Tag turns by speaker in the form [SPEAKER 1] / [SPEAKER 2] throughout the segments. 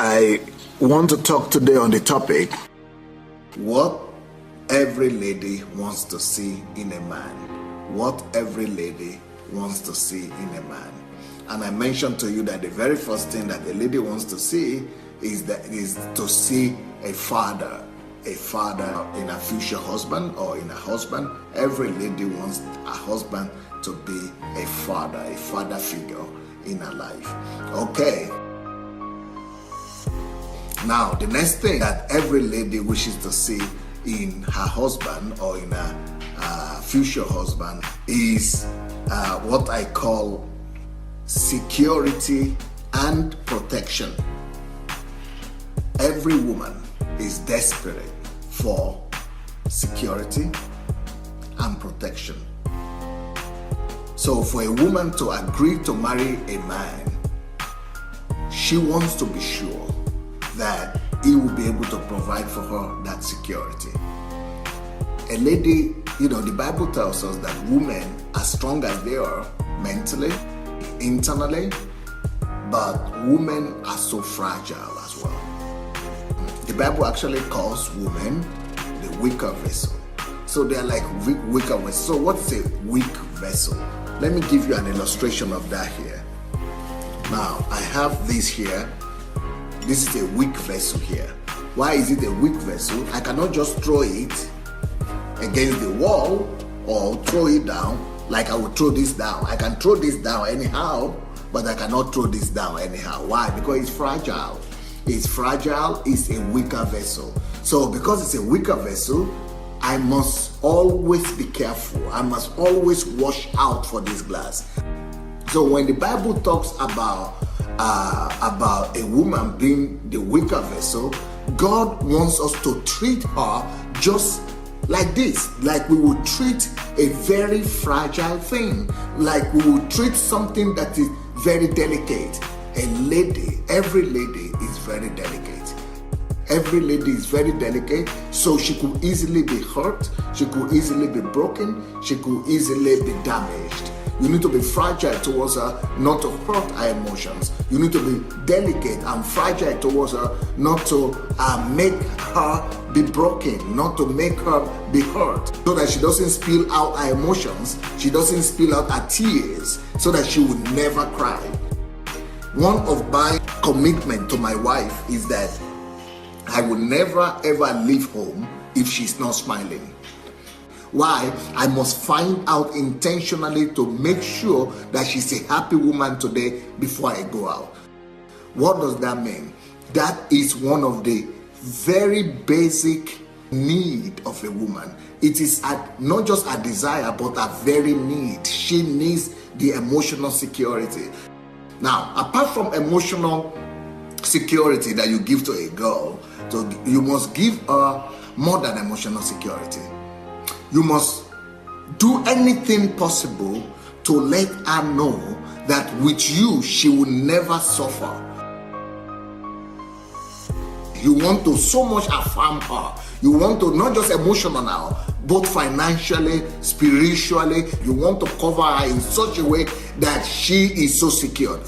[SPEAKER 1] I want to talk today on the topic, what every lady wants to see in a man. What every lady wants to see in a man. And I mentioned to you that the very first thing that a lady wants to see is to see a father in a future husband or in a husband. Every lady wants a husband to be a father figure in her life. Okay. Now, the next thing that every lady wishes to see in her husband or in a future husband is what I call security and protection. Every woman is desperate for security and protection. So for a woman to agree to marry a man, she wants to be sure that he will be able to provide for her that security. A lady, the Bible tells us that women, as strong as they are mentally, internally, but women are so fragile as well. The Bible actually calls women the weaker vessel. So they are like weaker vessels. So what's a weak vessel? Let me give you an illustration of that here. Now, I have this here. This is a weak vessel here. Why is it a weak vessel? I cannot just throw it against the wall or throw it down like I would throw this down. I can throw this down anyhow, but I cannot throw this down anyhow. Why? Because it's fragile. It's fragile, it's a weaker vessel. So because it's a weaker vessel, I must always be careful. I must always watch out for this glass. So when the Bible talks about a woman being the weaker vessel, God wants us to treat her just like this, like we would treat a very fragile thing, like we would treat something that is very delicate. A lady, every lady is very delicate. Every lady is very delicate, so she could easily be hurt, she could easily be broken, she could easily be damaged. You need to be fragile towards her, not to hurt her emotions. You need to be delicate and fragile towards her, not to make her be broken, not to make her be hurt, so that she doesn't spill out her emotions, she doesn't spill out her tears, so that she would never cry. One of my commitment to my wife is that I will never ever leave home if she's not smiling. Why? I must find out intentionally to make sure that she's a happy woman today before I go out. What does that mean? That is one of the very basic need of a woman. It is not just a desire, but a very need. She needs the emotional security. Now, apart from emotional security that you give to a girl, so you must give her more than emotional security. You must do anything possible to let her know that with you, she will never suffer. You want to so much affirm her. You want to not just emotional now, both financially, spiritually. You want to cover her in such a way that she is so secure.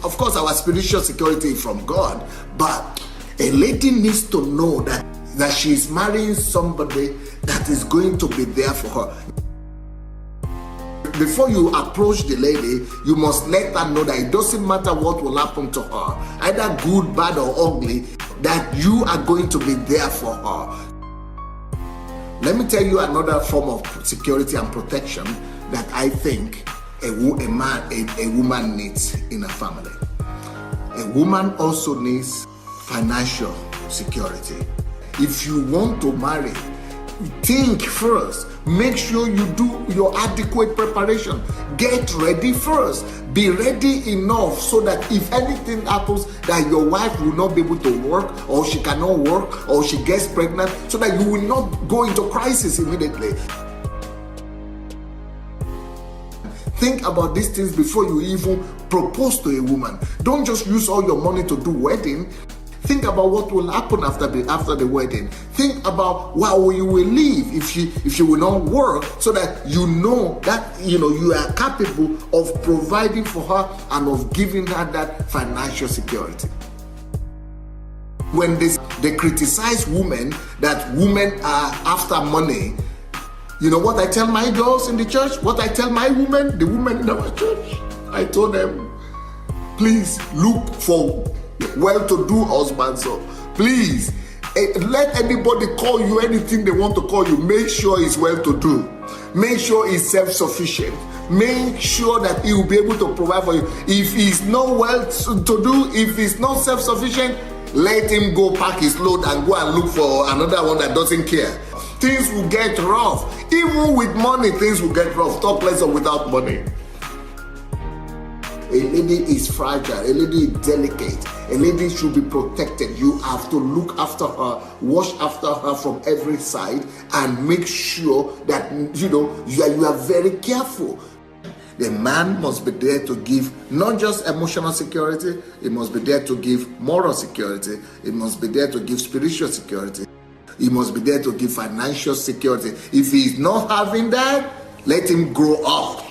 [SPEAKER 1] Of course, our spiritual security is from God, but a lady needs to know that she is marrying somebody that is going to be there for her. Before you approach the lady, you must let her know that it doesn't matter what will happen to her, either good, bad, or ugly, that you are going to be there for her. Let me tell you another form of security and protection that I think a woman needs in a family. A woman also needs financial security. If you want to marry, think first. Make sure you do your adequate preparation. Get ready first. Be ready enough so that if anything happens, that your wife will not be able to work, or she cannot work, or she gets pregnant, so that you will not go into crisis immediately. Think about these things before you even propose to a woman. Don't just use all your money to do wedding. Think about what will happen after the wedding. Think about how you will live if she will not work, so that you know that you are capable of providing for her and of giving her that financial security. When they criticize women, that women are after money, you know what I tell my girls in the church? What I tell my women, the women in our church? I told them, please look for well-to-do husbands. So please, let anybody call you anything they want to call you. Make sure he's well-to-do. Make sure he's self-sufficient. Make sure that he will be able to provide for you. If he's not well-to-do, if he's not self-sufficient, let him go pack his load and go and look for another one that doesn't care. Things will get rough. Even with money, things will get rough. Talk less of without money. A lady is fragile. A lady is delicate. A lady should be protected. You have to look after her, watch after her from every side, and make sure that you are very careful. The man must be there to give not just emotional security, he must be there to give moral security, he must be there to give spiritual security, he must be there to give financial security. If he is not having that, let him grow up.